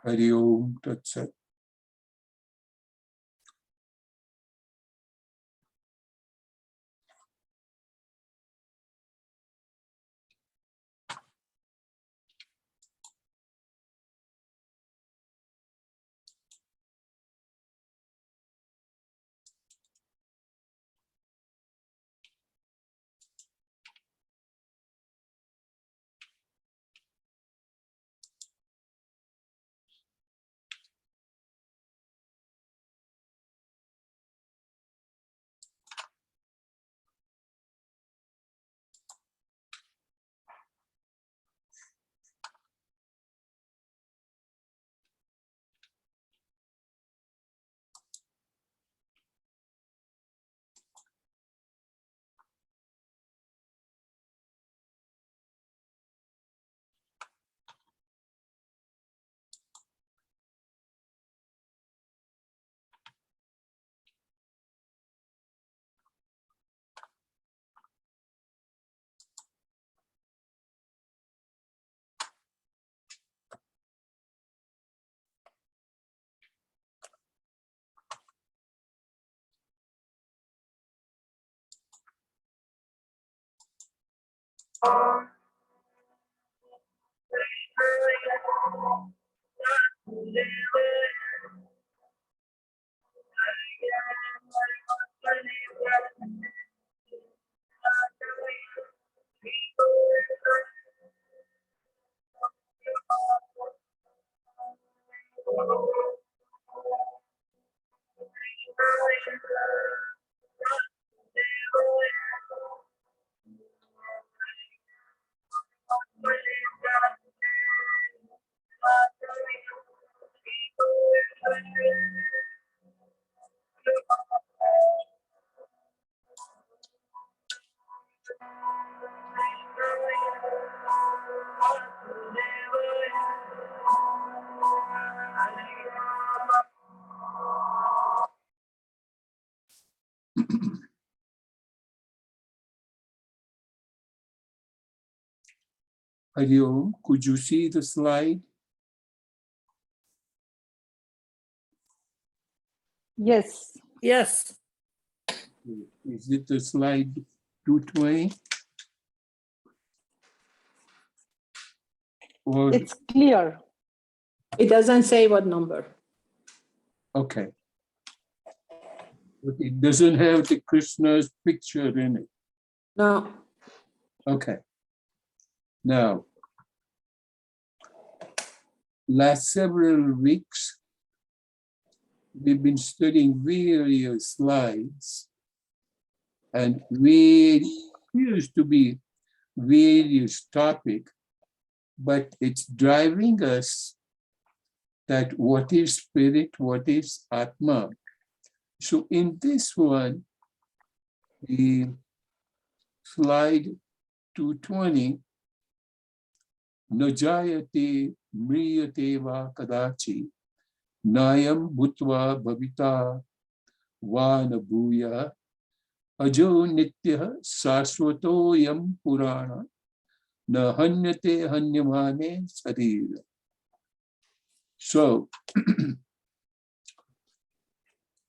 Hari Om Tat Sat. Hari Om, could you see the slide? Yes. Yes. Is it the slide 220? Or, It's clear. It doesn't say what number. okay. But it doesn't have the Krishna's picture in it. No. Okay. Now, last several weeks, we've been studying various slides, and it appears to be various topic, but it's driving us that what is spirit, what is Atma. So in this one, the slide 220, Najayate Mriyate va Kadachi Nayam Bhutva Bhavita va Nabhuya Ajo Nitya Saswato Yam Purana Na Hanyate Hanyamane Sarira. So,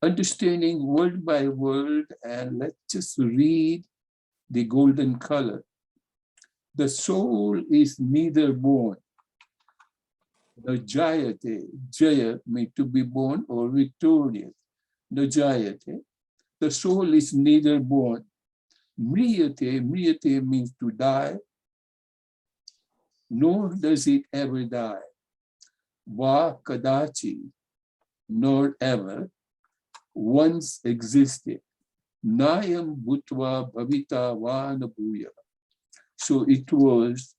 understanding word by word, and let's just read the golden color. The soul is neither born. The Jayate, Jaya means to be born or victorious. The Jayate, the soul is neither born. Mriyate, Mriyate means to die, nor does it ever die. Va Kadachi, nor ever, once existed. Nayam Bhutva Bhavita Va Nabhuya. So it was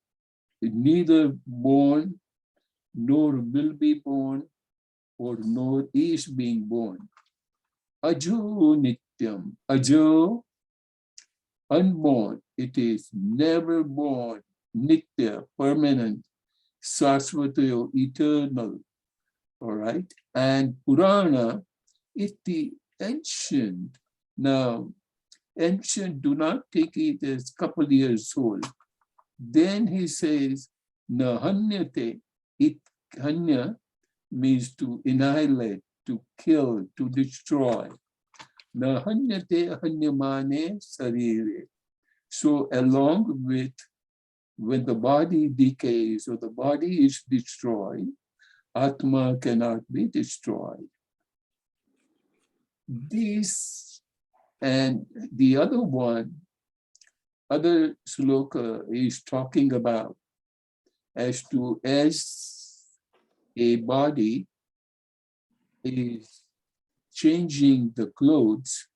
neither born, nor will be born, or nor is being born. Ajo Nityam. Ajo, unborn. It is never born. Nitya, permanent. Saswatayo, eternal. All right. And Purana is the ancient. Now, ancient, do not take it as couple years old. Then he says, Nahanyate, it hanya, means to annihilate, to kill, to destroy. Na hanyate hanyamane sarire. So along with when the body decays or the body is destroyed, Atma cannot be destroyed. This and the other one, other sloka is talking about as a body is changing the clothes,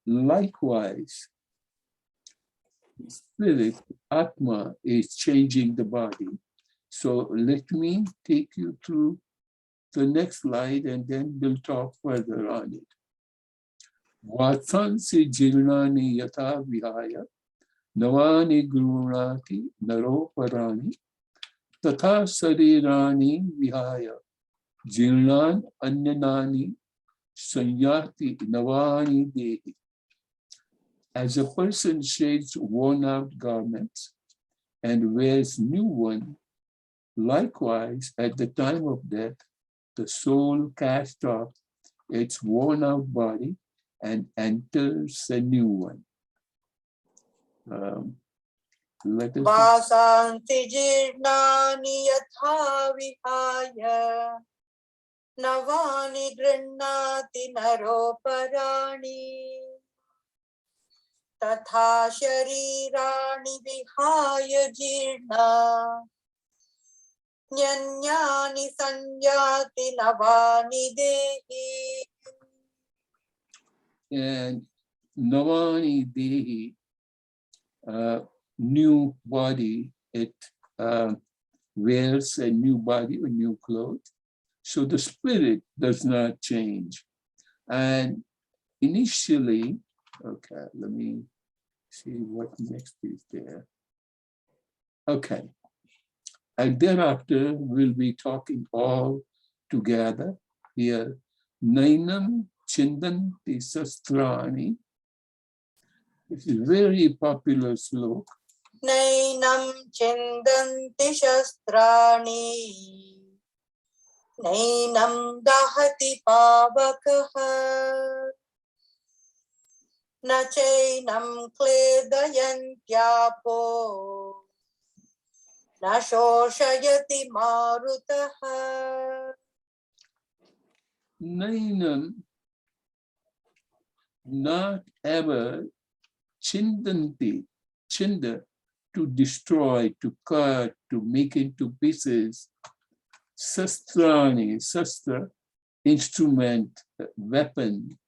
likewise, spirit, Atma, is changing the body. So let me take you through the next slide and then we'll talk further on it. Vatsansi jirnani yatha vihaya navani grunati naroparani tatha sarirani vihaya jirnan anyanani sanyati navani dehi. As a person shades worn out garments and wears new one, likewise at the time of death, the soul casts off its worn out body and enters a new one. Let us Vasanti jirnani yatha vihaya navani grannati naroparani tatha sharirani vihaya jirna nyanyani sanyati navani dehi. and Navani Dehi, new body, it wears a new body or new clothes. So the spirit does not change. And initially, okay, let me see what next is there. Okay. And thereafter, we'll be talking all together here. Nainam Chindanti Sastrani. It's a very popular sloka. Nainam chindanti shastrani Nainam dahati pavakaha Na chainam kledayantyapo Na shoshayati marutaha. Nainam, not ever Chindanti, Chinda, to destroy, to cut, to make into pieces. Sastrani, Sastra, instrument, weapon.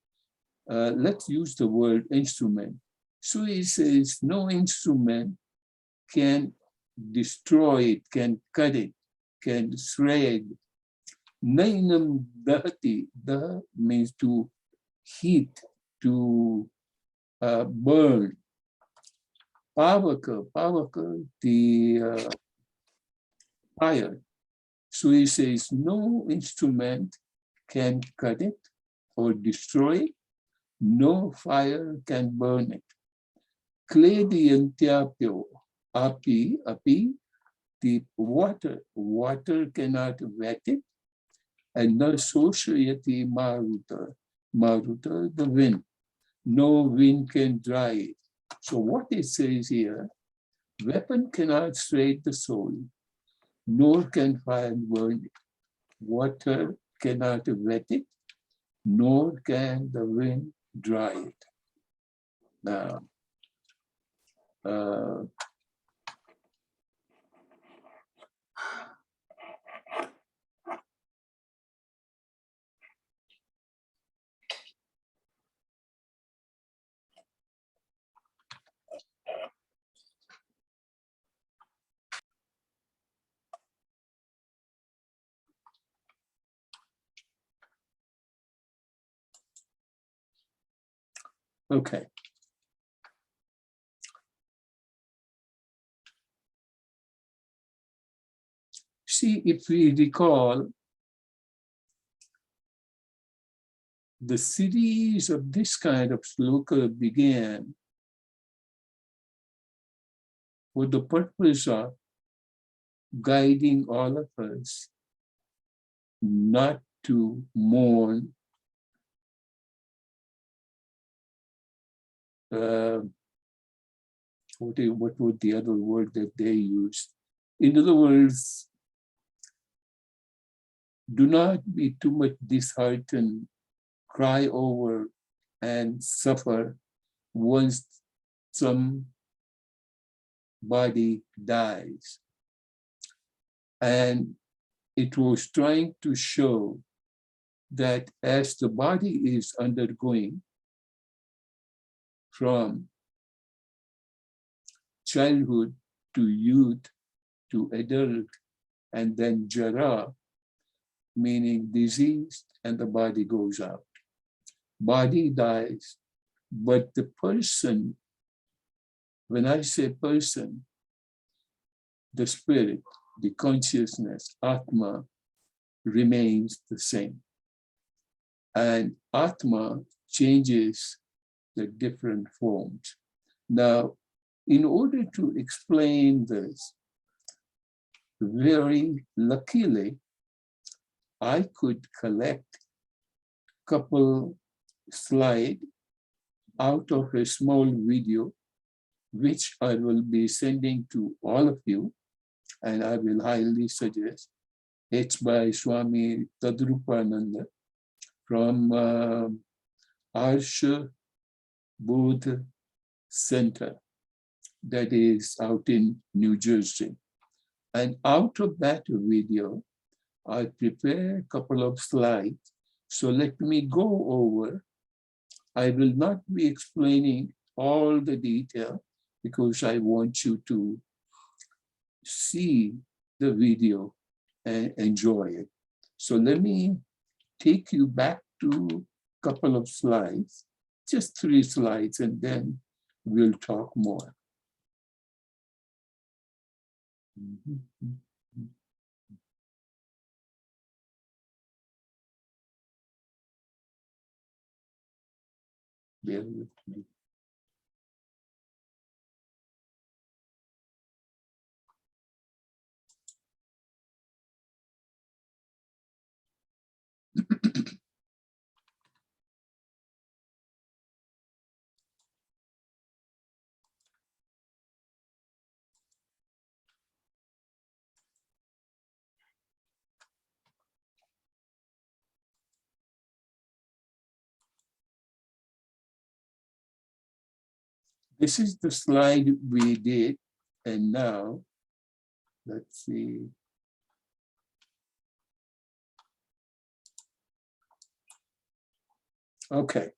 Let's use the word instrument. So he says no instrument can destroy it, can cut it, can shred. Nainam dahati, daha means to heat, to burn. Pavaka, the fire. So he says no instrument can cut it or destroy it. No fire can burn it. Klediyantyapyo, api, the water cannot wet it. And no soshayati maruta, the wind. No wind can dry it. So what it says here, weapon cannot shred the soul, nor can fire burn it. Water cannot wet it, nor can the wind dry it. Now, okay. See, if we recall, the series of this kind of sloka began for the purpose of guiding all of us not to mourn what was the other word that they used? In other words, do not be too much disheartened, cry over and suffer once somebody dies. And it was trying to show that as the body is undergoing from childhood to youth to adult and then jara, meaning disease, and the body goes out. Body dies, but the person, when I say person, the spirit, the consciousness, Atma, remains the same. And Atma changes the different forms. Now, in order to explain this, very luckily, I could collect a couple slides out of a small video, which I will be sending to all of you, and I will highly suggest. It's by Swami Tadrupananda from Arsha Bodh Center, that is out in New Jersey. And out of that video, I prepared a couple of slides. So let me go over. I will not be explaining all the detail because I want you to see the video and enjoy it. So let me take you back to a couple of slides, just 3 slides, and then we'll talk more. Bear with me. This is the slide we did, and now, let's see. Okay.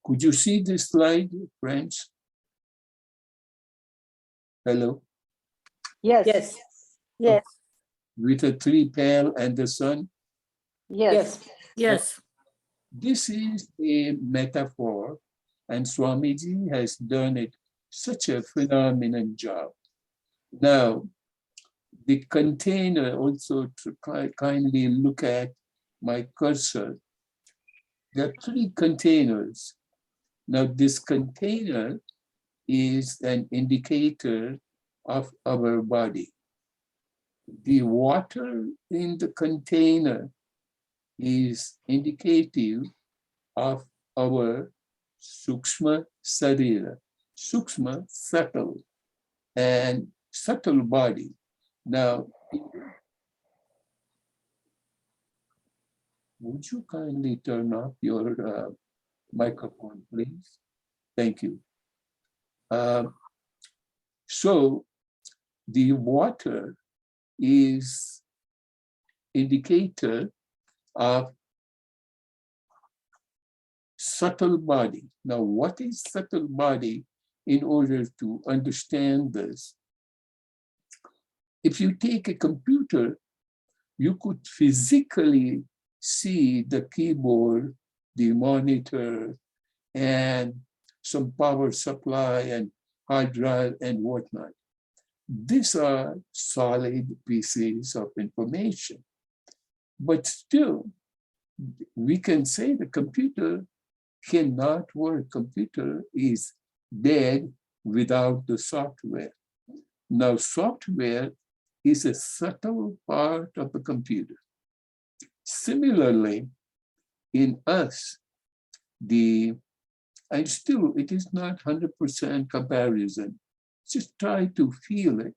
Could you see this slide, friends? Hello? Yes. Yes. Yes. With a 3 pale and the sun? Yes. Yes. This is a metaphor, and Swamiji has done it such a phenomenal job. Now, the container also, to kindly look at my cursor. There are 3 containers. Now, this container is an indicator of our body. The water in the container is indicative of our Sukshma Sarira, Sukshma, subtle, and subtle body. Now, would you kindly turn off your microphone, please? Thank you. So the water is indicator of subtle body. Now, what is subtle body? In order to understand this, if you take a computer, you could physically see the keyboard, the monitor, and some power supply and hard drive and whatnot. These are solid pieces of information. But still, we can say the computer cannot work. Computer is dead without the software. Now, software is a subtle part of the computer. Similarly, in us, and still it is not 100% comparison. Just try to feel it.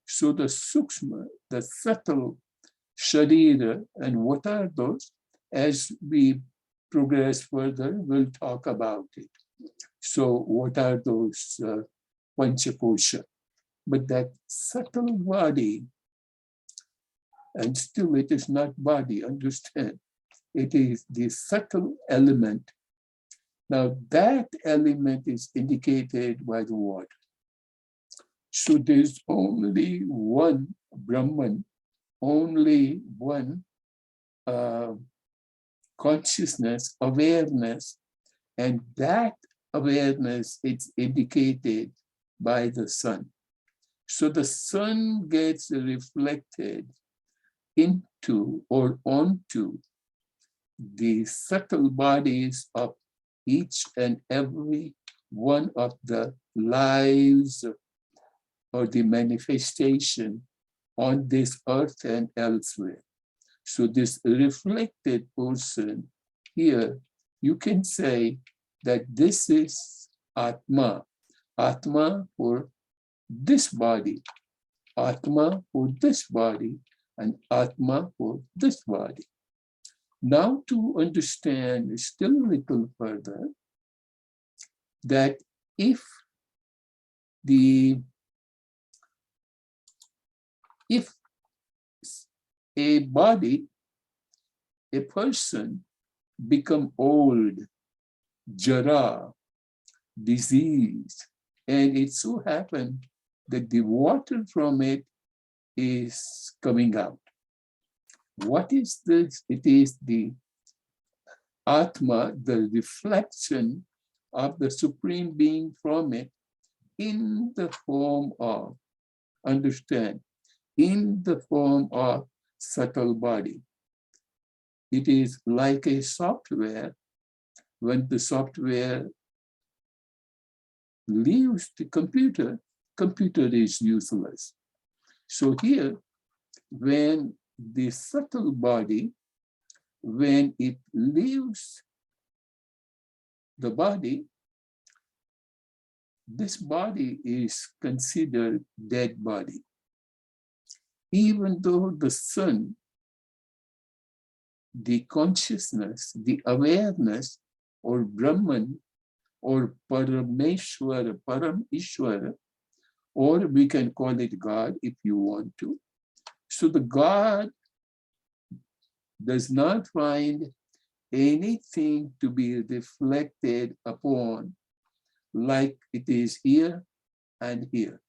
So the sukshma, the subtle sharira, and what are those? As we progress further, we'll talk about it. So what are those panchakosha? But that subtle body, and still it is not body, understand? It is the subtle element. Now that element is indicated by the water. So there's only one Brahman, only one consciousness, awareness, and that awareness is indicated by the sun. So the sun gets reflected into or onto the subtle bodies of each and every one of the lives or the manifestation on this earth and elsewhere. So this reflected person here, you can say that this is Atma. Atma for this body, Atma for this body, and Atma for this body. Now to understand still a little further, that if a body, a person become old, jara, diseased, and it so happened that the water from it is coming out. What is this? It is the Atma, the reflection of the Supreme Being from it in the form of, understand, in the form of subtle body. It is like a software. When the software leaves the computer, computer is useless. So here, when the subtle body, when it leaves the body, this body is considered dead body. Even though the sun, the consciousness, the awareness, or Brahman, or Parameshwara, Param Ishwara, or we can call it God if you want to. So the God does not find anything to be reflected upon like it is here and here.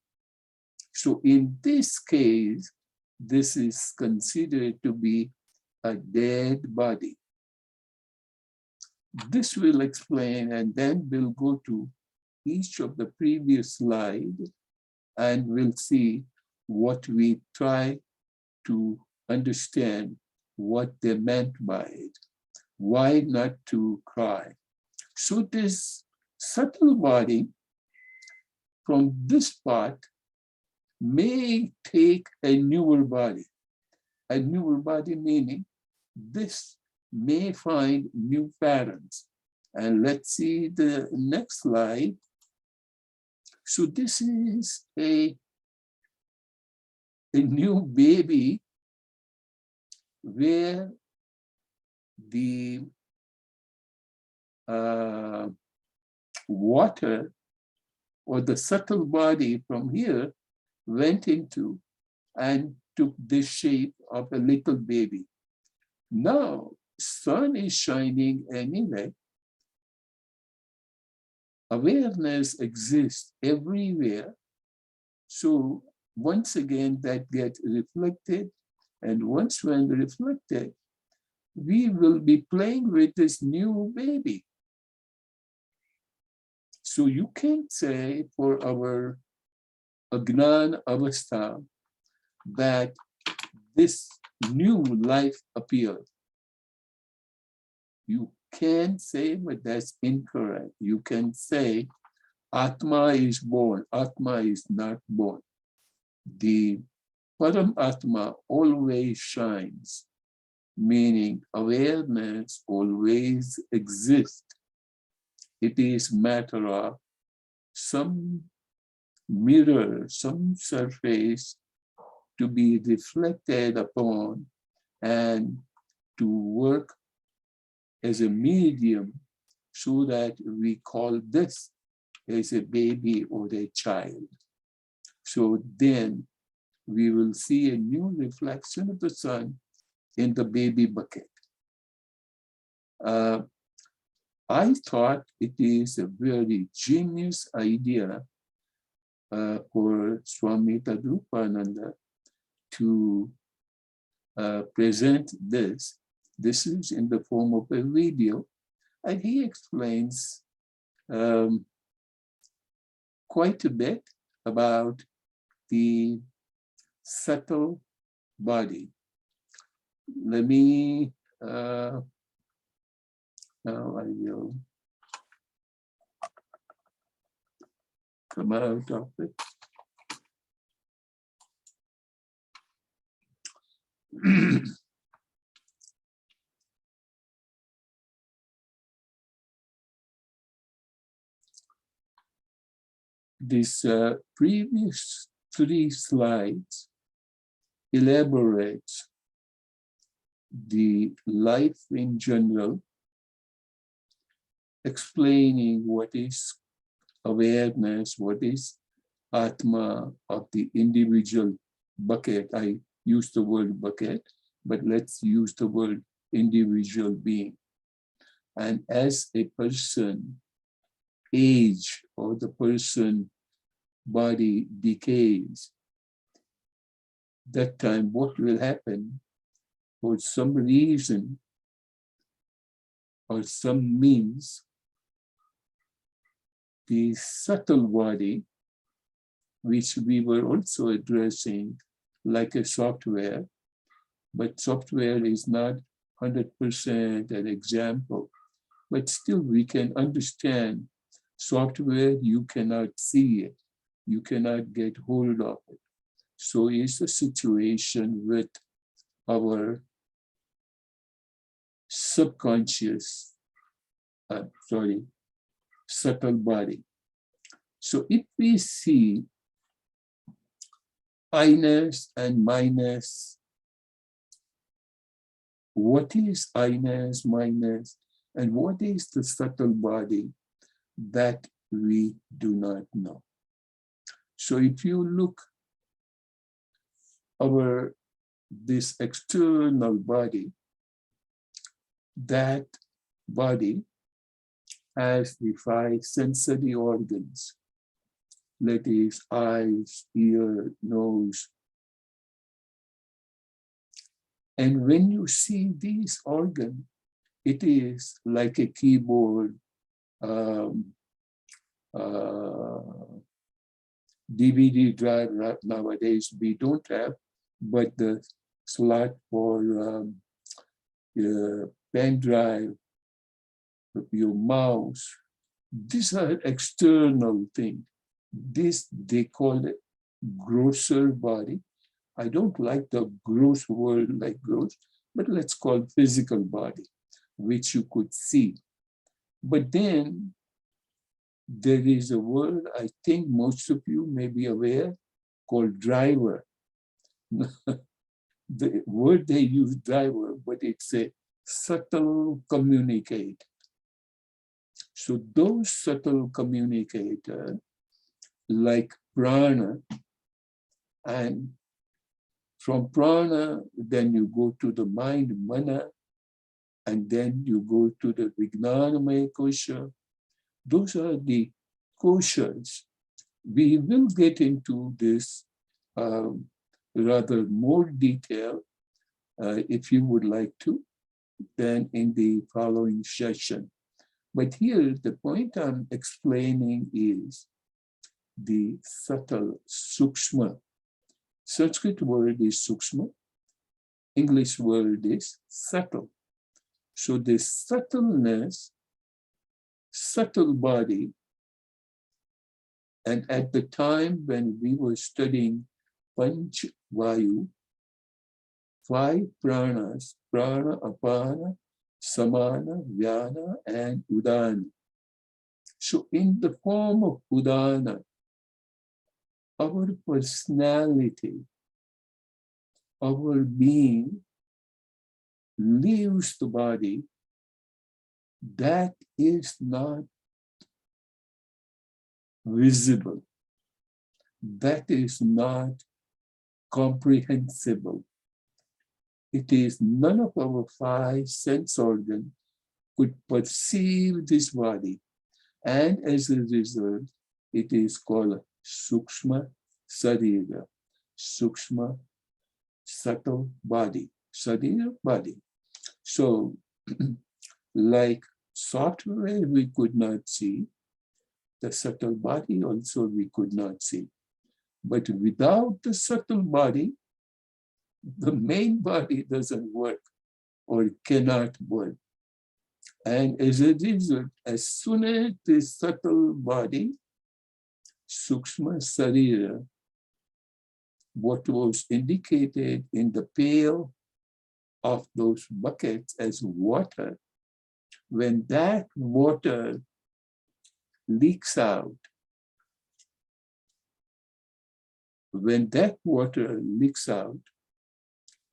So in this case, this is considered to be a dead body. This will explain, and then we'll go to each of the previous slides and we'll see what we try to understand what they meant by it. Why not to cry? So this subtle body from this part may take a newer body. A newer body meaning this may find new parents. And let's see the next slide. So this is a new baby where the water or the subtle body from here went into and took the shape of a little baby. Now, sun is shining anyway. Awareness exists everywhere. So once again, that gets reflected. And once when reflected, we will be playing with this new baby. So you can say for our Agnan Avastha that this new life appeared. You can say, but that's incorrect. You can say Atma is born. Atma is not born. the Paramatma always shines, meaning awareness always exists. It is matter of some mirror, some surface to be reflected upon and to work as a medium so that we call this as a baby or a child. So then we will see a new reflection of the sun in the baby bucket. I thought it is a very genius idea for Swami Tadrupananda to present this. This is in the form of a video, and he explains quite a bit about the subtle body. Let me, now I will come out of it. This previous 3 slides elaborates the life in general, explaining what is awareness, what is Atma of the individual bucket. I use the word bucket, but let's use the word individual being. And as a person age or the person body decays, that time what will happen? For some reason or some means, the subtle body, which we were also addressing like a software, but software is not 100% an example, but still we can understand software, you cannot see it, you cannot get hold of it. So it's a situation with our subconscious, subtle body. So if we see I-ness and minus, what is I-ness, minus, and what is the subtle body, that we do not know. So if you look over this external body, that body has the 5 sensory organs, that is eyes, ear, nose. And when you see these organs, it is like a keyboard, DVD drive nowadays we don't have, but the slot for pen drive, your mouse, these are external things. This they call it grosser body. I don't like the gross word like gross, but let's call physical body, which you could see. But then there is a word I think most of you may be aware called driver. The word they use driver, but it's a subtle communicator. So those subtle communicators like prana, and from prana, then you go to the mind, mana, and then you go to the vijnanamaya kosha. Those are the koshas. We will get into this rather more detail if you would like to, then in the following session. But here, the point I'm explaining is the subtle, sukshma. Sanskrit word is sukshma, English word is subtle. So the subtleness, subtle body, and at the time when we were studying Panch Vayu, 5 pranas, prana, apana, samana, vyana, and udana. So in the form of udana, our personality, our being leaves the body. That is not visible. That is not comprehensible. It is none of our 5 sense organs could perceive this body. And as a result, it is called Sukshma Sarira, Sukshma, subtle body, Sarira, body. So, like software we could not see, the subtle body also we could not see. But without the subtle body, the main body doesn't work or cannot work. And as a result, as soon as the subtle body, Sukshma Sarira, what was indicated in the pail of those buckets as water, when that water leaks out,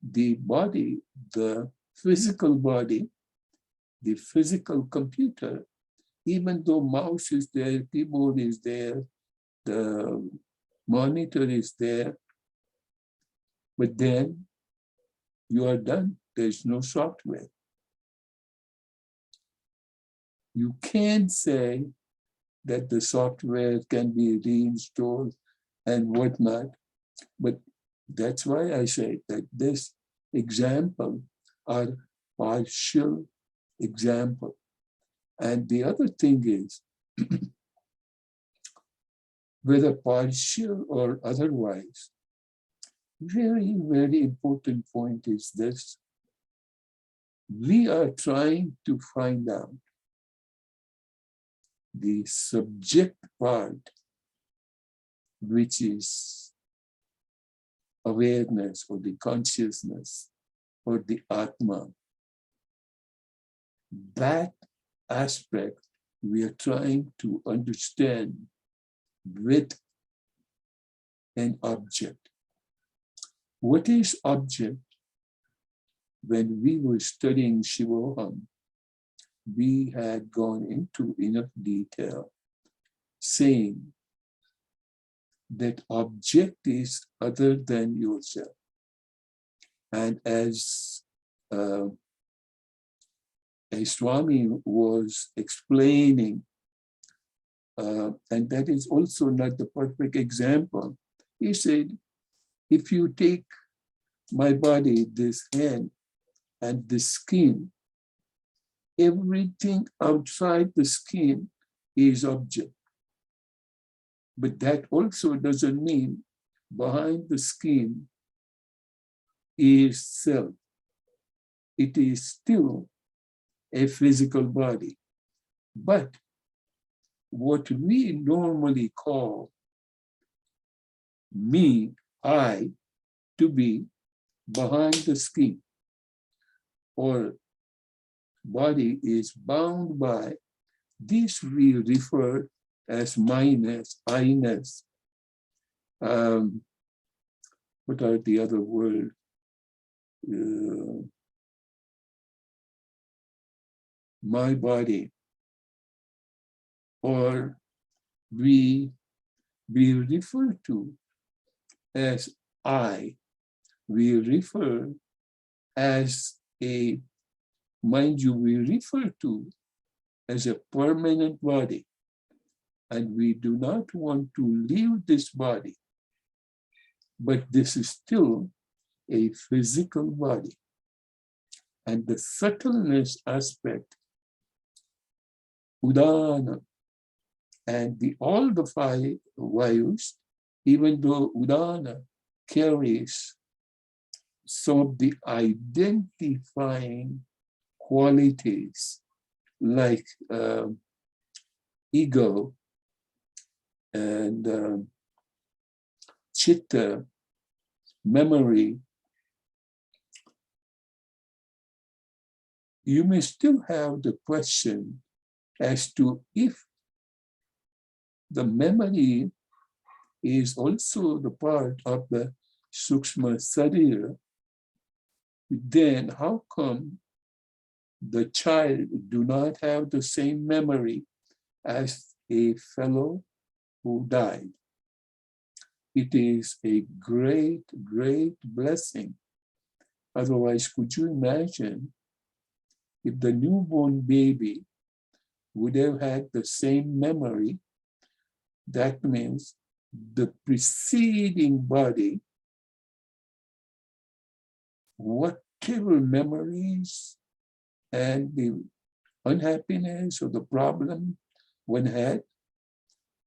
the body, the physical body, the physical computer, even though mouse is there, keyboard is there, the monitor is there, but then you are done. There's no software. You can't say that the software can be reinstalled and whatnot, but that's why I say that this example are partial example. And the other thing is, whether partial or otherwise, very, very important point is this. We are trying to find out the subject part, which is awareness or the consciousness or the Atma. That aspect we are trying to understand with an object. What is object? When we were studying Shivoham, we had gone into enough detail saying that object is other than yourself. And as Swami was explaining, and that is also not the perfect example, he said, if you take my body, this hand, and the skin, everything outside the skin is object. But that also doesn't mean behind the skin is self. It is still a physical body. But what we normally call me, I, to be behind the skin, or body is bound by, this we refer as minus, I-ness. What are the other words? My body, or we refer to as I, we refer as a, mind you, we refer to as a permanent body, and we do not want to leave this body, but this is still a physical body. And the subtleness aspect, Udana, and all the 5 Vayus, even though Udana carries some of the identifying qualities like ego and chitta memory, you may still have the question as to if the memory is also the part of the Sukshma Sarira, then how come the child do not have the same memory as a fellow who died? It is a great, great blessing. Otherwise, could you imagine if the newborn baby would have had the same memory? That means the preceding body, whatever memories and the unhappiness or the problem one had,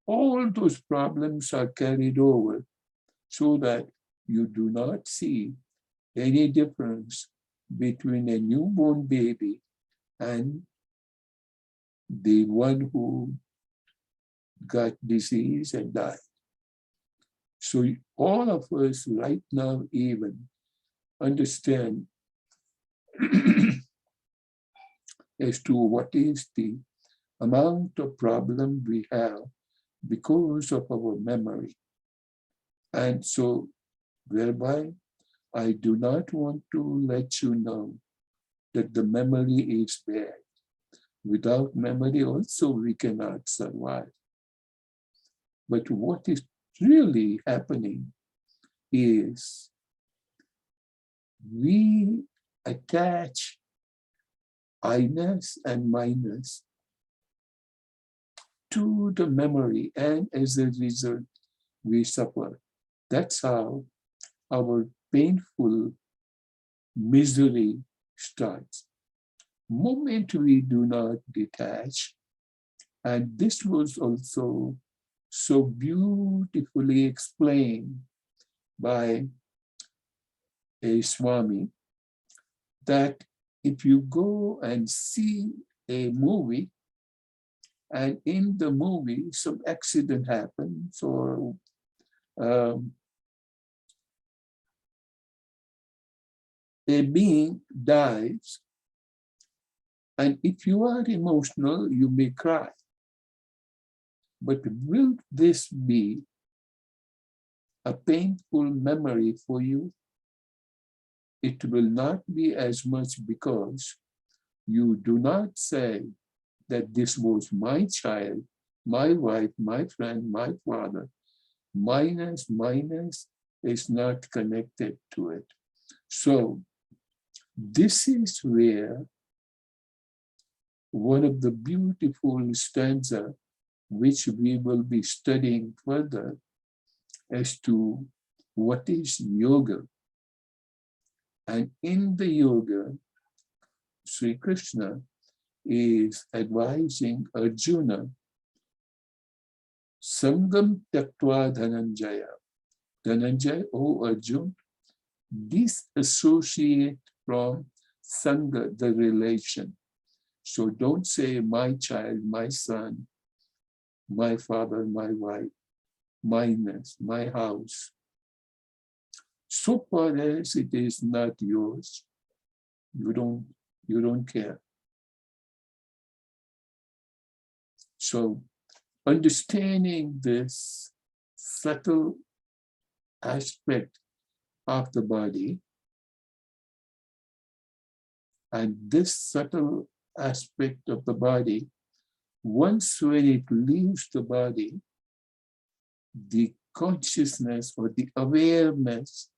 all those problems are carried over so that you do not see any difference between a newborn baby and the one who got disease and died. So all of us right now even understand as to what is the amount of problem we have because of our memory. And so thereby, I do not want to let you know that the memory is bad. Without memory also we cannot survive. But what is really happening is we attach I-ness and minus to the memory, and as a result, we suffer. That's how our painful misery starts. Moment we do not detach, and this was also so beautifully explained by a Swami, that if you go and see a movie, and in the movie some accident happens or a being dies, and if you are emotional, you may cry. But will this be a painful memory for you? It will not be as much, because you do not say that this was my child, my wife, my friend, my father. Minus is not connected to it. So this is where one of the beautiful stanza which we will be studying further as to what is yoga. And in the yoga, Sri Krishna is advising Arjuna, Sangam Tyaktva Dhananjaya. Dhananjaya, O Arjuna, disassociate from Sangha, the relation. So don't say my child, my son, my father, my wife, minus, my house. So far as it is not yours, you don't care. So understanding this subtle aspect of the body, and this subtle aspect of the body, once when it leaves the body, the consciousness or the awareness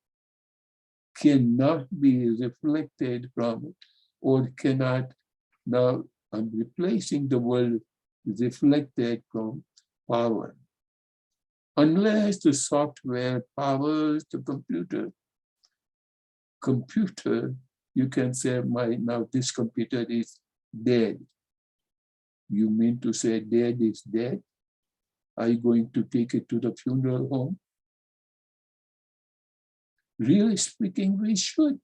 cannot be reflected from it, or cannot, now I'm replacing the word reflected from power. Unless the software powers the computer, you can say, now this computer is dead. You mean to say dead is dead? Are you going to take it to the funeral home? Really speaking, we should.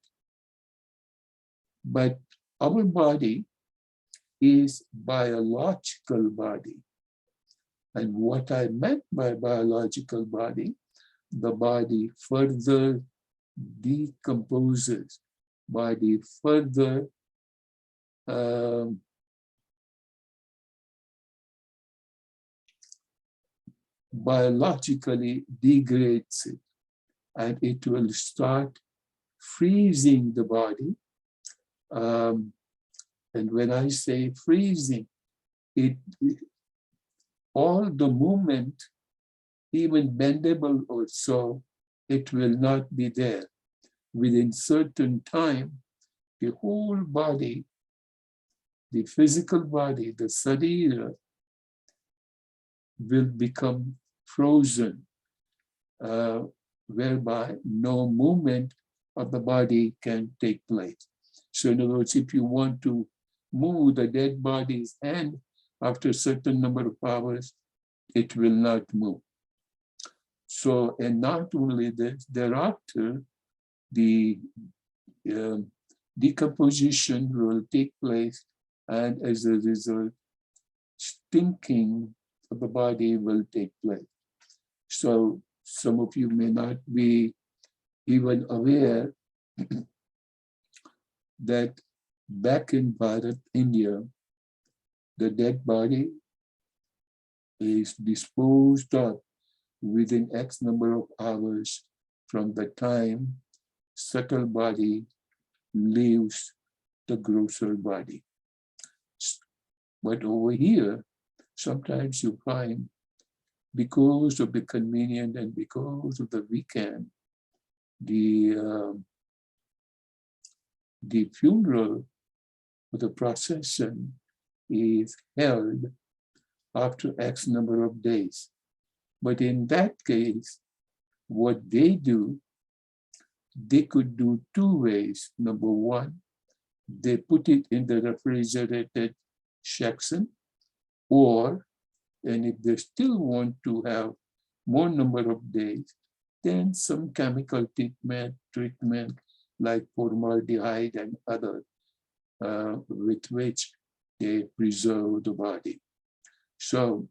But our body is biological body. And what I meant by biological body, the body further decomposes by the further biologically degrades it, and it will start freezing the body. And when I say freezing, all the movement, even bendable or so, it will not be there. Within certain time, the whole body, the physical body, the sarira, will become frozen, whereby no movement of the body can take place. So in other words, if you want to move the dead body's hand after a certain number of hours, it will not move. So, and not only this, thereafter, the decomposition will take place, and as a result, stinking of the body will take place. So some of you may not be even aware that back in Bharat, India, the dead body is disposed of within X number of hours from the time subtle body leaves the grosser body. But over here, sometimes you find, because of the convenience and because of the weekend, the funeral or the procession is held after X number of days. But in that case, what they do, they could do two ways. Number one, they put it in the refrigerated section, or, and if they still want to have more number of days, then some chemical treatment like formaldehyde and other, with which they preserve the body. So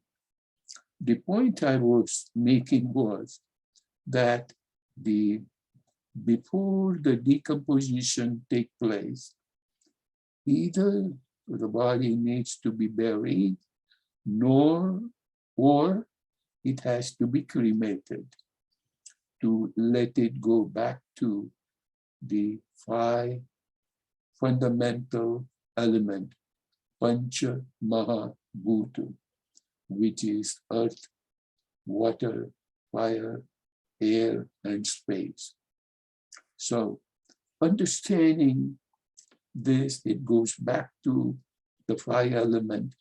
the point I was making was that before the decomposition take place, either the body needs to be buried, or it has to be cremated to let it go back to the 5 fundamental element, Pancha Maha Bhuta, which is earth, water, fire, air, and space. So understanding this, it goes back to the 5 element,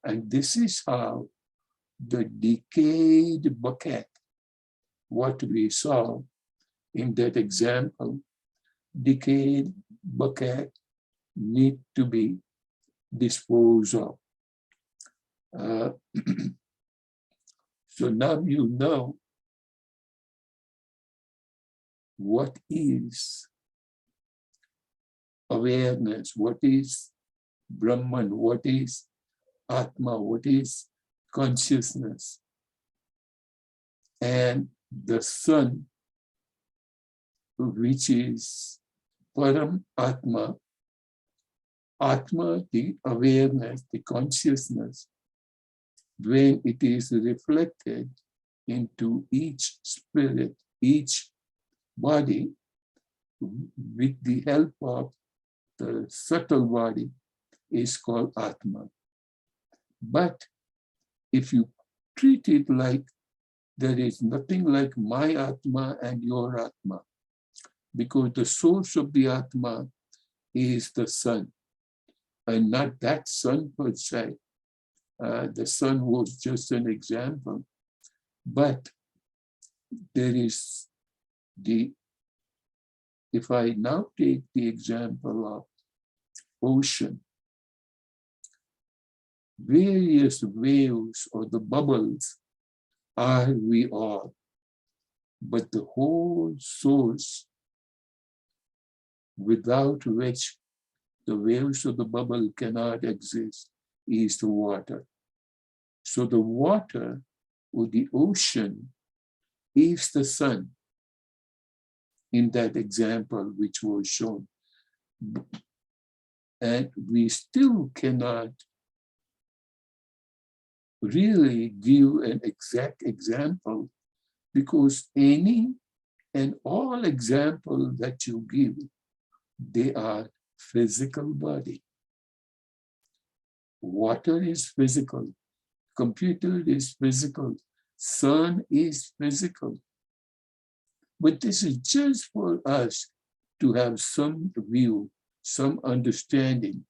and this is how the decayed bucket, what we saw in that example, decayed bucket need to be disposed of. So now you know what is awareness, what is Brahman, what is Atma, what is consciousness. And the sun, which is Param Atma, Atma, the awareness, the consciousness, when it is reflected into each spirit, each body, with the help of the subtle body, is called Atma. But if you treat it like there is nothing like my Atma and your Atma, because the source of the Atma is the sun, and not that sun per se. The sun was just an example, but there is if I now take the example of ocean, various waves or the bubbles are we all, but the whole source without which the waves of the bubble cannot exist is the water. So the water or the ocean is the sun. in that example which was shown. And we still cannot really give an exact example, because any and all examples that you give, they are physical body. Water is physical, computer is physical, sun is physical. But this is just for us to have some view, some understanding.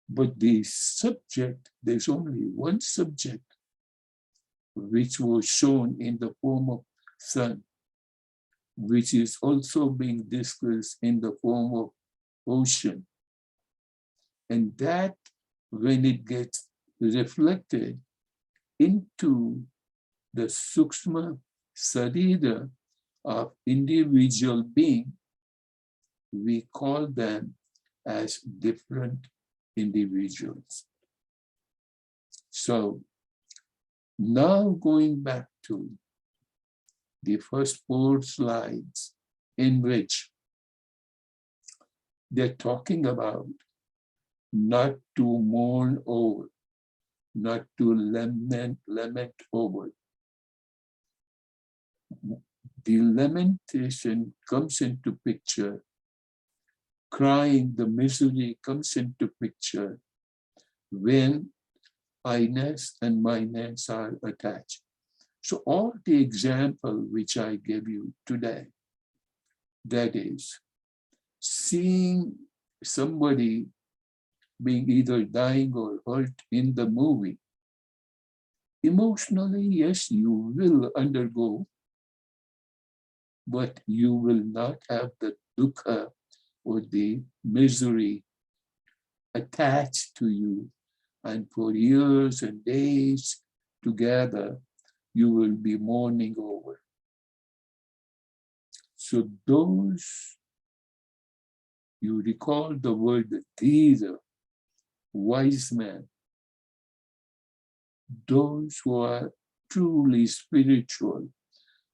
But the subject, there's only one subject which was shown in the form of sun, which is also being discussed in the form of ocean. And that, when it gets reflected into the Sukshma Sarira of individual being, we call them as different individuals. So now going back to the first 4 slides, in which they're talking about not to mourn over, not to lament over. The lamentation comes into picture, crying, the misery comes into picture when I-ness and my-ness are attached. So all the example which I gave you today, that is, seeing somebody being either dying or hurt in the movie, emotionally, yes, you will undergo, but you will not have the dukkha or the misery attached to you. And for years and days together, you will be mourning over. So those, you recall the word GEETA, wise man, those who are truly spiritual.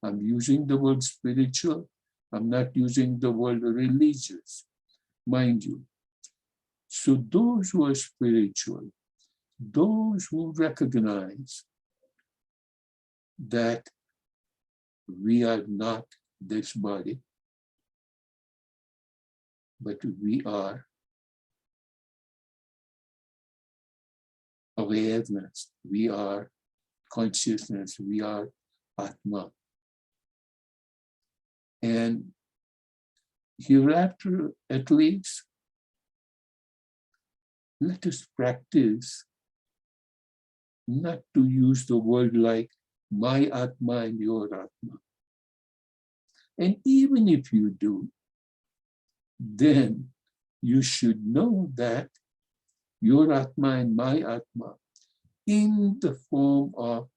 I'm using the word spiritual, I'm not using the word religious, mind you. So those who are spiritual, those who recognize that we are not this body, but we are awareness, we are consciousness, we are Atma. And hereafter, at least, let us practice not to use the word like my Atma and your Atma. And even if you do, then you should know that your Atma and my Atma, in the form of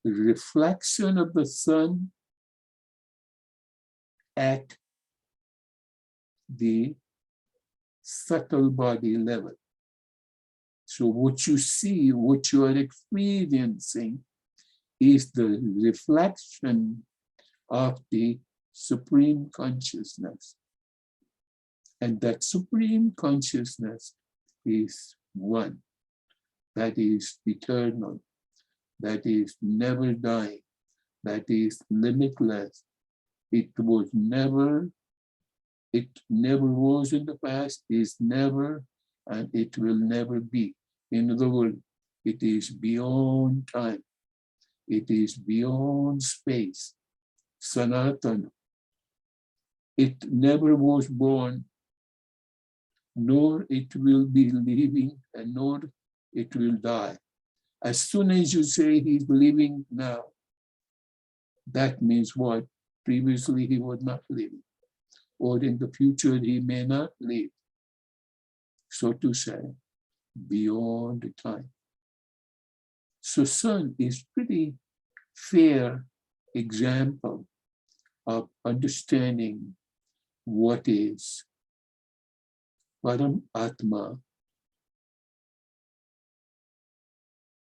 reflection of the sun at the subtle body level. So what you see, what you are experiencing is the reflection of the supreme consciousness. And that supreme consciousness is one, that is eternal, that is never dying, that is limitless. It never was in the past, is never, and it will never be. In other words, it is beyond time. It is beyond space. Sanatana. It never was born, nor it will be living, and nor it will die. As soon as you say he's living now, that means what? Previously he was not living, or in the future he may not live. So to say, beyond the time. So sun is pretty fair example of understanding what is Param Atma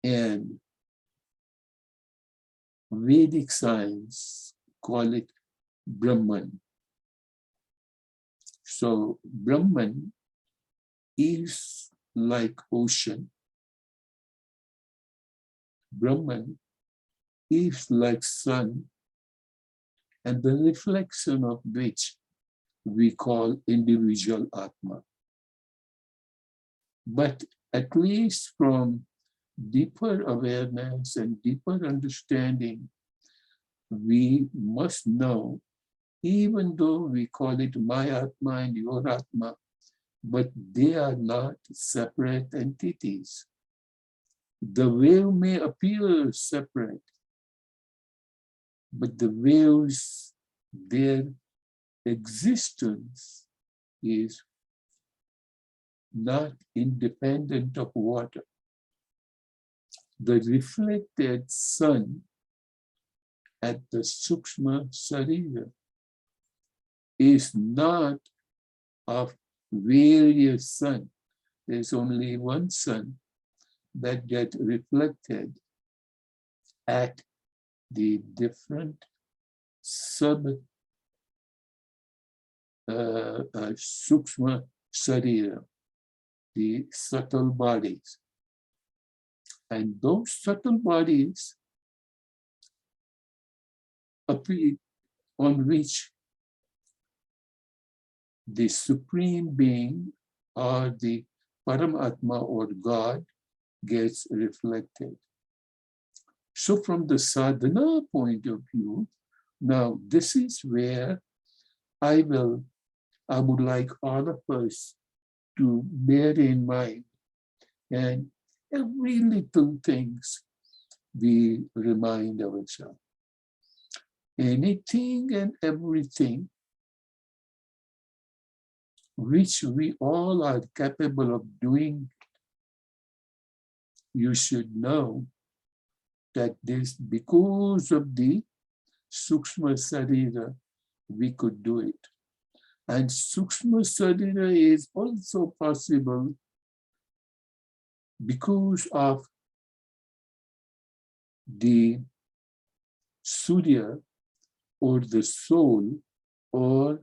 and Vedic science call it Brahman. So Brahman is like ocean. Brahman is like sun, and the reflection of which we call individual Atma. But at least from deeper awareness and deeper understanding, we must know, even though we call it my Atma and your Atma, but they are not separate entities. The wave may appear separate, but the waves, their existence is not independent of water. The reflected sun at the Sukshma Sarira is not of various sun. There's only one sun that gets reflected at the different Sukshma Sarira, the subtle bodies. And those subtle bodies appear on which the Supreme Being or the Paramatma or God gets reflected. So from the sadhana point of view, now this is where I would like all of us to bear in mind, and every little things we remind ourselves. Anything and everything which we all are capable of doing, you should know that this, because of the Sukshma Sarira, we could do it. And Sukshma Sarira is also possible because of the Surya or the soul or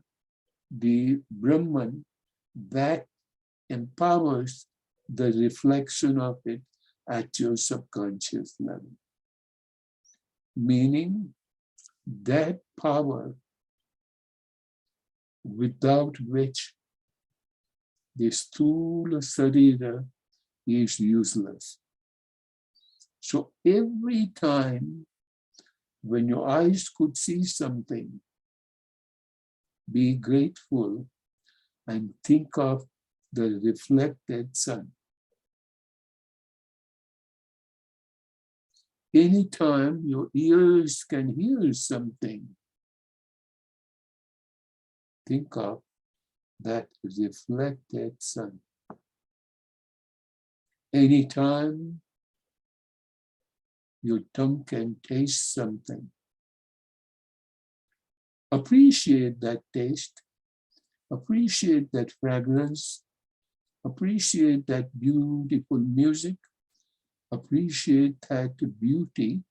the Brahman that empowers the reflection of it at your subconscious level. Meaning that power without which the Sthula Sarira is useless. So every time when your eyes could see something, be grateful and think of the reflected sun. Anytime your ears can hear something, think of that reflected sun. Anytime your tongue can taste something, appreciate that taste, appreciate that fragrance, appreciate that beautiful music, appreciate that beauty,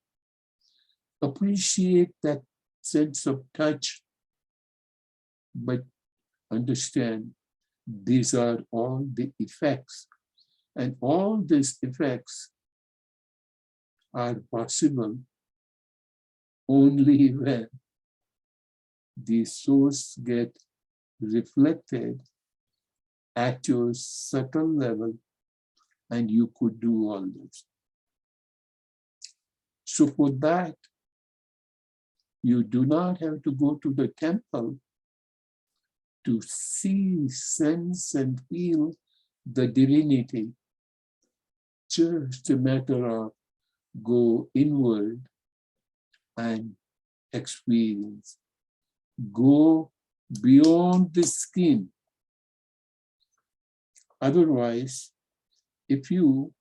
appreciate that sense of touch, but understand these are all the effects, and all these effects are possible only when the source get reflected at your subtle level, and you could do all this. So for that, you do not have to go to the temple to see, sense, and feel the divinity. Just a matter of go inward and experience. Go beyond the skin. Otherwise, if you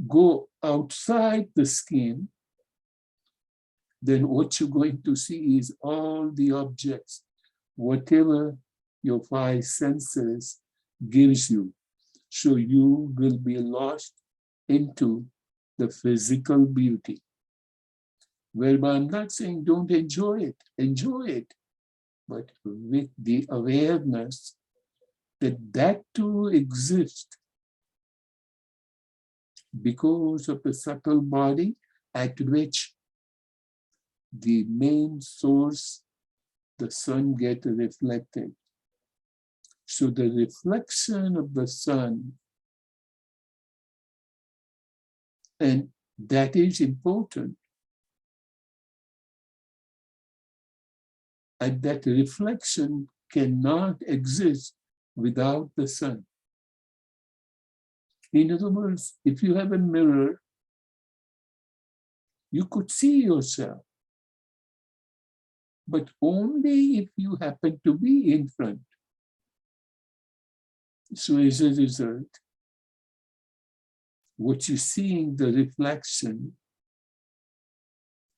go outside the skin, then what you're going to see is all the objects, whatever your five senses gives you. So you will be lost into the physical beauty. Whereby I'm not saying don't enjoy it, but with the awareness that that too exists because of the subtle body at which the main source, the sun, gets reflected. So the reflection of the sun, and that is important, and that reflection cannot exist without the sun. In other words, if you have a mirror, you could see yourself, but only if you happen to be in front. So as a result, what you see in the reflection,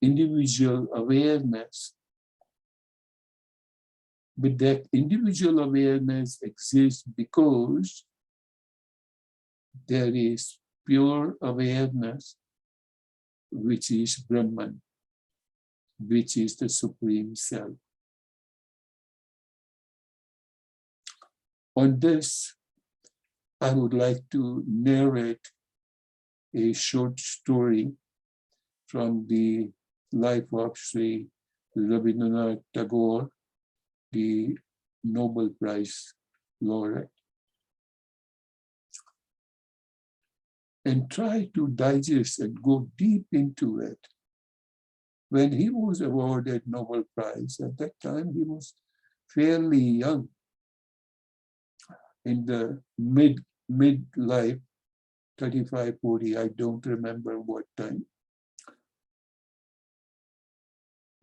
individual awareness, but that individual awareness exists because there is pure awareness, which is Brahman, which is the Supreme Self. On this, I would like to narrate a short story from the life of Sri Rabindranath Tagore, the Nobel Prize laureate, and try to digest and go deep into it. When he was awarded Nobel Prize, at that time he was fairly young, in the mid-life, 35, 40, I don't remember what time.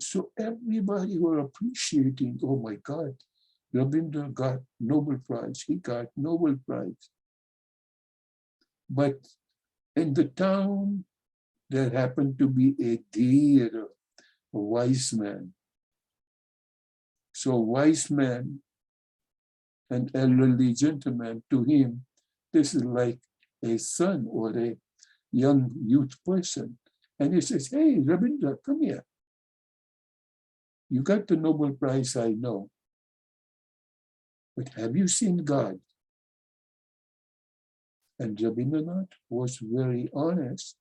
So everybody were appreciating, oh my God, Rabindra got Nobel Prize, he got Nobel Prize. But in the town, there happened to be a deer, a wise man. So wise man, an elderly gentleman, to him, this is like a son or a young youth person. And he says, hey, Rabindra, come here. You got the Nobel Prize, I know. But have you seen God? And Rabindranath was very honest.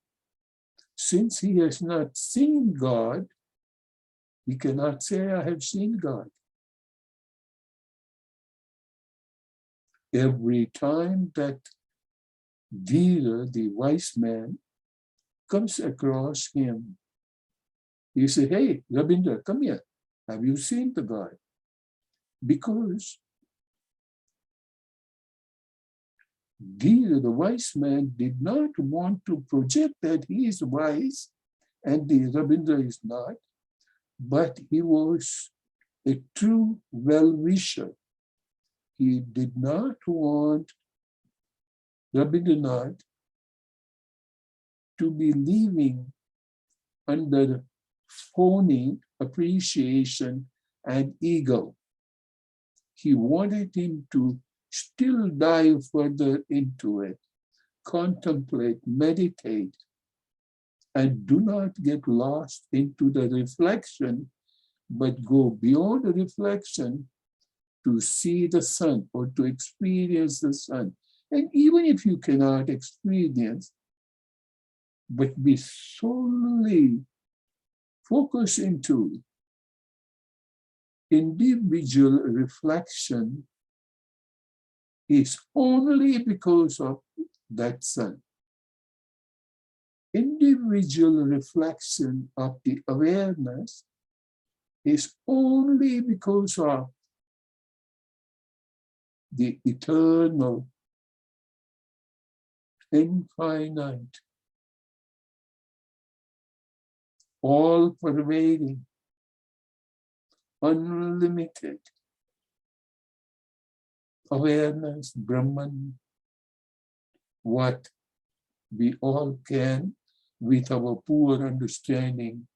Since he has not seen God, he cannot say, I have seen God. Every time that Dhira, the wise man, comes across him, he says, hey, Rabindra, come here. Have you seen the God? Because Dhira, the wise man, did not want to project that he is wise and the Rabindra is not, but he was a true well-wisher. He did not want Rabindranath to be living under phony appreciation and ego. He wanted him to still dive further into it, contemplate, meditate, and do not get lost into the reflection, but go beyond the reflection to see the sun or to experience the sun. And even if you cannot experience, but be solely focused into individual reflection is only because of that sun. Individual reflection of the awareness is only because of the eternal, infinite, all-pervading, unlimited awareness, Brahman, what we all can, with our poor understanding,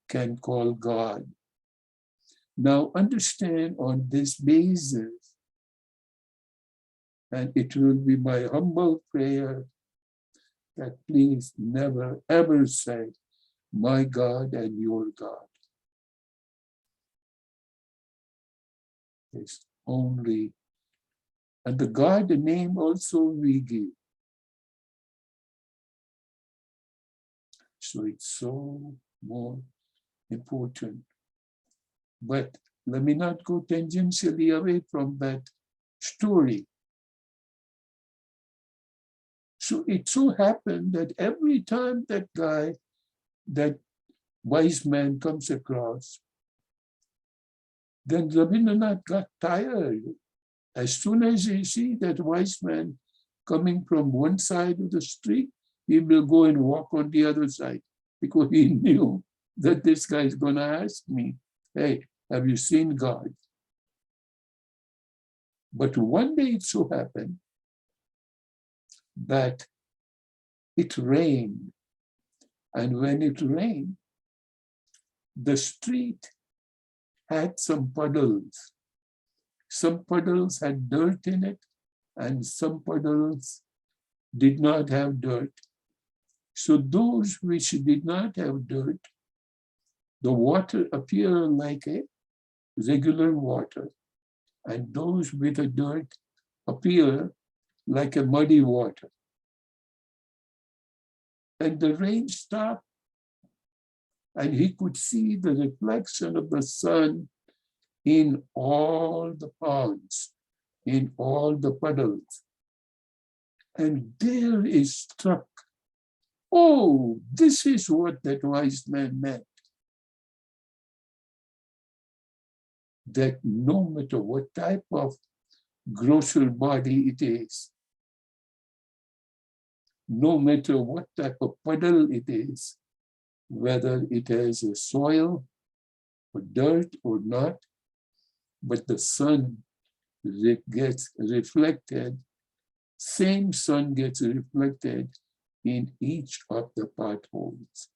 can call God. Now understand on this basis, and it will be my humble prayer that please never ever say, my God and your God. It's only, and the God name also we give. So it's so more important. But let me not go tangentially away from that story. So it so happened that every time that guy, that wise man comes across, then Rabindranath got tired. As soon as he see that wise man coming from one side of the street, he will go and walk on the other side, because he knew that this guy is going to ask me, hey, have you seen God? But one day it so happened that it rained. And when it rained, the street had some puddles. Some puddles had dirt in it, and some puddles did not have dirt. So those which did not have dirt, the water appeared like a regular water, and those with the dirt appear like a muddy water. And the rain stopped, and he could see the reflection of the sun in all the ponds, in all the puddles. And there he struck, oh, this is what that wise man meant. That no matter what type of grosser body it is, no matter what type of puddle it is, whether it has a soil or dirt or not, but the sun gets reflected, same sun gets reflected in each of the potholes.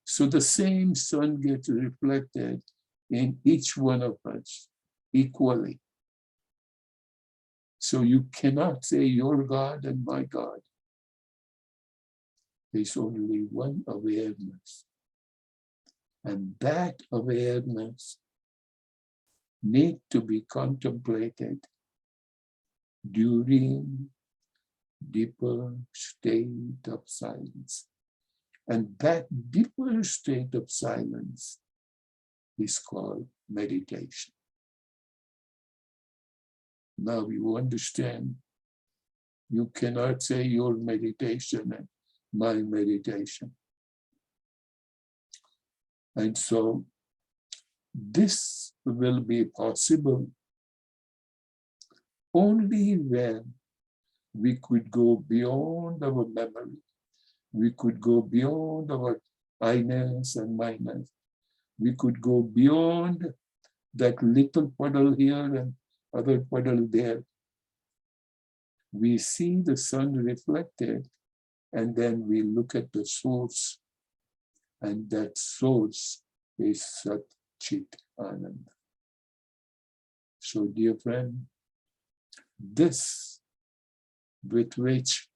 So the same sun gets reflected in each one of us equally. So you cannot say your God and my God. There's only one awareness. And that awareness needs to be contemplated during deeper state of silence. And that deeper state of silence is called meditation. Now you understand, you cannot say your meditation and my meditation. And so this will be possible only when we could go beyond our memory. We could go beyond our I-ness and my-ness. We could go beyond that little puddle here and other puddle there. We see the sun reflected, and then we look at the source, and that source is Sat Chit Ananda. So, dear friend, this with which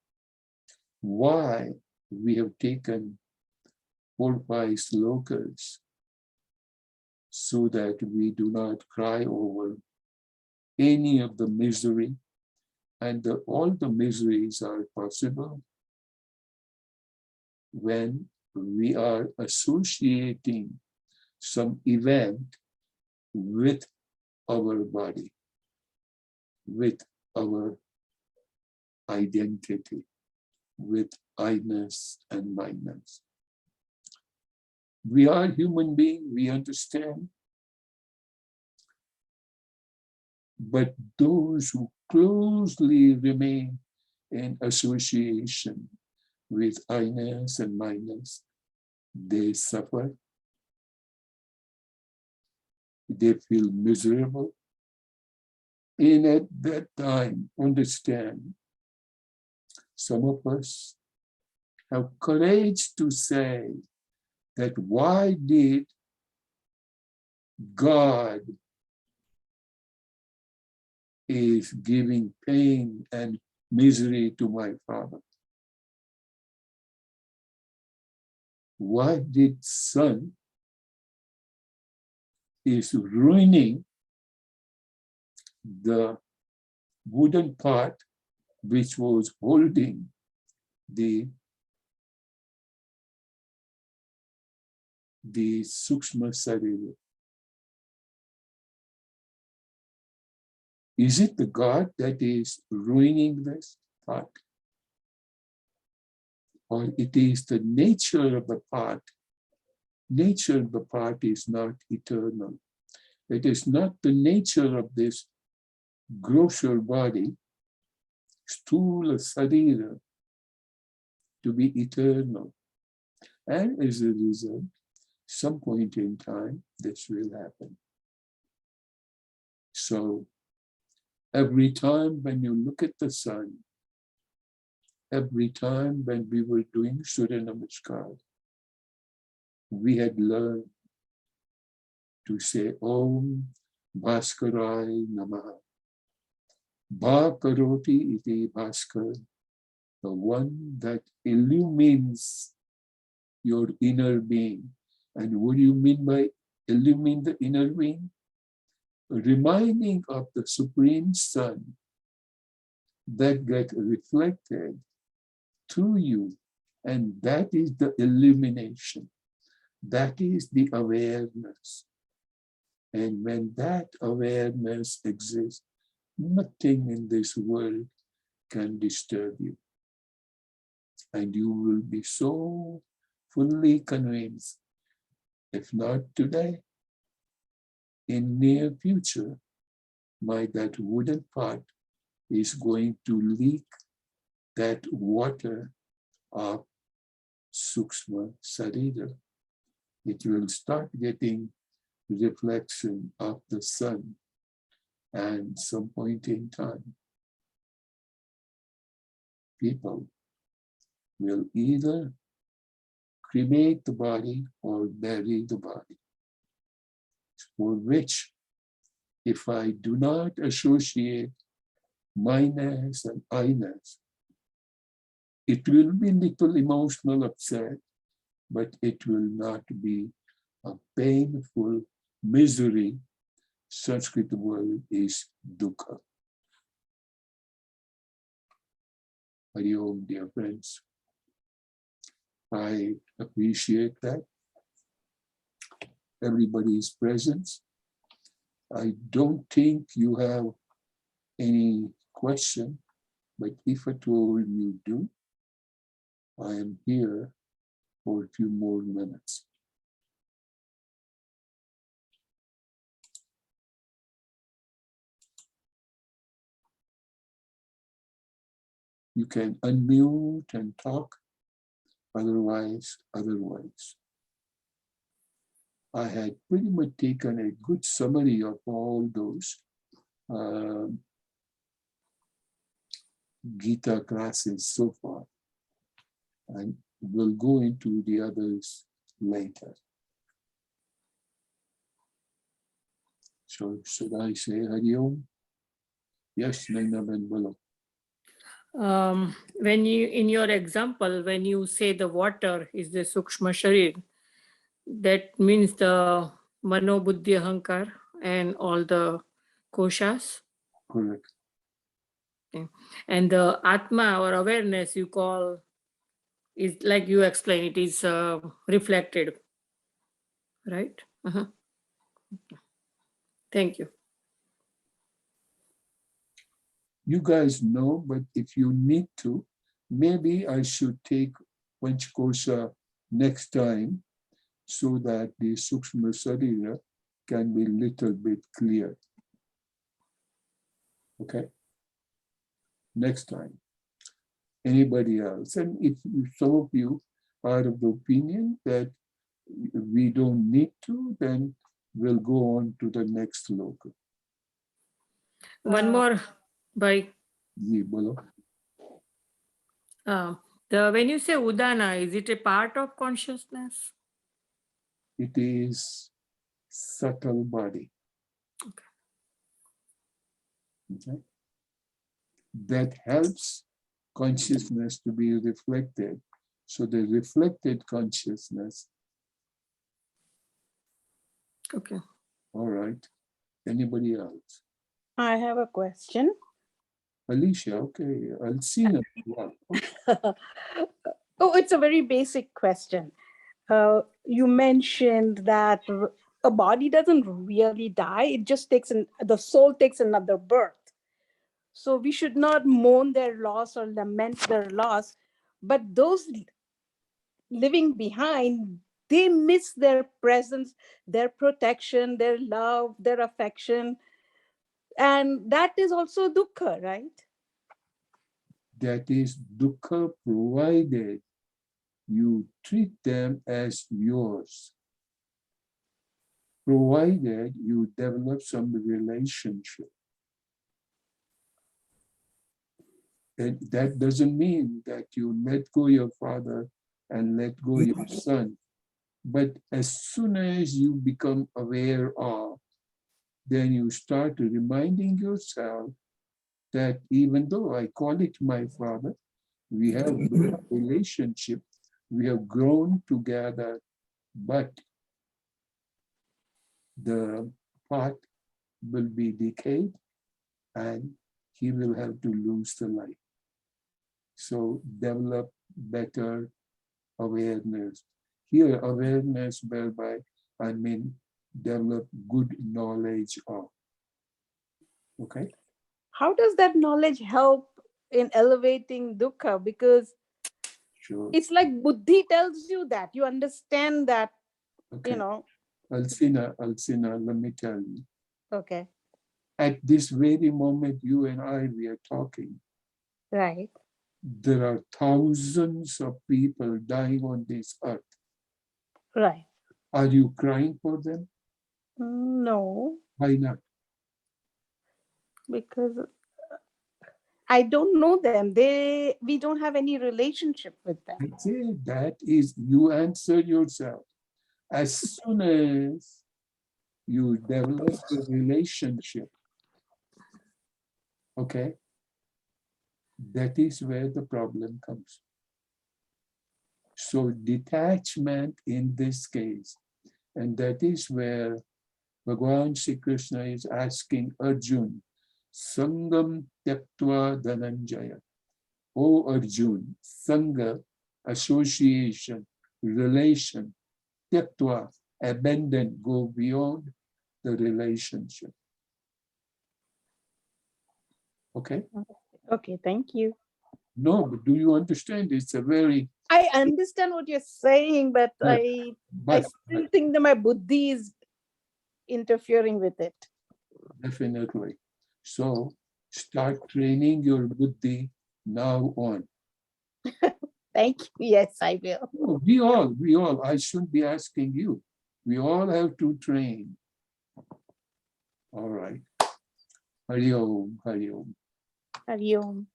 why we have taken 4 or 5 slokas, so that we do not cry over any of the misery, and all the miseries are possible when we are associating some event with our body, with our identity, with I-ness and my-ness. We are human beings, we understand. But those who closely remain in association with I-ness and my-ness, they suffer. They feel miserable. And at that time, understand, some of us have courage to say that why did God is giving pain and misery to my father? why did sun is ruining the wooden part which was holding the Sukshma Sarira. Is it the God that is ruining this part? Or it is the nature of the part? Nature of the part is not eternal. It is not the nature of this grosser body, sthula sarira, to be eternal. And as a result, some point in time, this will happen. So every time when you look at the sun, every time when we were doing Surya Namaskar, we had learned to say Om Bhaskarai Namaha. Bha Karoti iti Bhaskar, the one that illumines your inner being. And what do you mean by illumine the inner being? Reminding of the Supreme Sun that get reflected through you. And that is the illumination. That is the awareness. And when that awareness exists, nothing in this world can disturb you. And you will be so fully convinced, if not today, in near future, that wooden pot is going to leak that water of Sukshma Sarira. It will start getting reflection of the sun, and some point in time, people will either cremate the body or bury the body. For which, if I do not associate myness and I-ness, it will be little emotional upset, but it will not be a painful misery. Sanskrit word is dukkha. Hari Om, dear friends. I appreciate that. Everybody's presence. I don't think you have any question, but if at all you do, I am here for a few more minutes. You can unmute and talk, otherwise. I had pretty much taken a good summary of all those GEETA classes so far, and we'll go into the others later. So should I say Hari Om? Yes, Naina Ben Bolo. When you, in your example, when you say the water is the Sukshma Sharir, that means the Mano Buddhi Ahankar and all the koshas. Correct. Okay. And the Atma or awareness you call is like you explain, it is reflected, right? Thank you. You guys know, but if you need to, maybe I should take Panchakosha next time so that the Sukshma Sarira can be a little bit clear. Okay? Next time. Anybody else? And if some of you are of the opinion that we don't need to, then we'll go on to the next sloka. One more by Ji, bolo. when you say Udana, is it a part of consciousness? It is subtle body. Okay. That helps consciousness to be reflected So the reflected consciousness. Okay. All right. Anybody else? I have a question. Alicia, okay. Alcina. Wow. Oh, it's a very basic question. You mentioned that a body doesn't really die. It just the soul takes another birth. So we should not mourn their loss or lament their loss. But those living behind, they miss their presence, their protection, their love, their affection. And that is also dukkha, right? That is dukkha, provided you treat them as yours. Provided you develop some relationship. And that doesn't mean that you let go your father and let go your son. But as soon as you become aware of, then you start reminding yourself that even though I call it my father, we have a relationship, we have grown together, but the path will be decayed and he will have to lose the life. So develop better awareness. Here, awareness whereby I mean develop good knowledge of. Okay? How does that knowledge help in elevating dukkha? Because Sure. it's like buddhi tells you that. You understand that, Okay. you know. Alcina, let me tell you. Okay. At this very moment, you and I, we are talking. Right. There are thousands of people dying on this earth. Right. Are you crying for them? No, Why not? because I don't know them. We don't have any relationship with them. I say that is, you answer yourself. As soon as you develop a relationship, okay, that is where the problem comes. So detachment in this case, and that is where Bhagavan Sri Krishna is asking Arjun, Sangam Tyaktva Dhananjaya. O Arjun, Sangha, association, relation, Tyaktva, abandon, go beyond the relationship. Okay? Okay, thank you. No, but do you understand? It's a very, I understand what you're saying, but I but still think that my buddhi is interfering with it. definitely. So start training your buddhi now on. Thank you. Yes, I will. No, we all, I shouldn't be asking you. We all have to train. All right. Hari Om, Hari Om. Hari Om.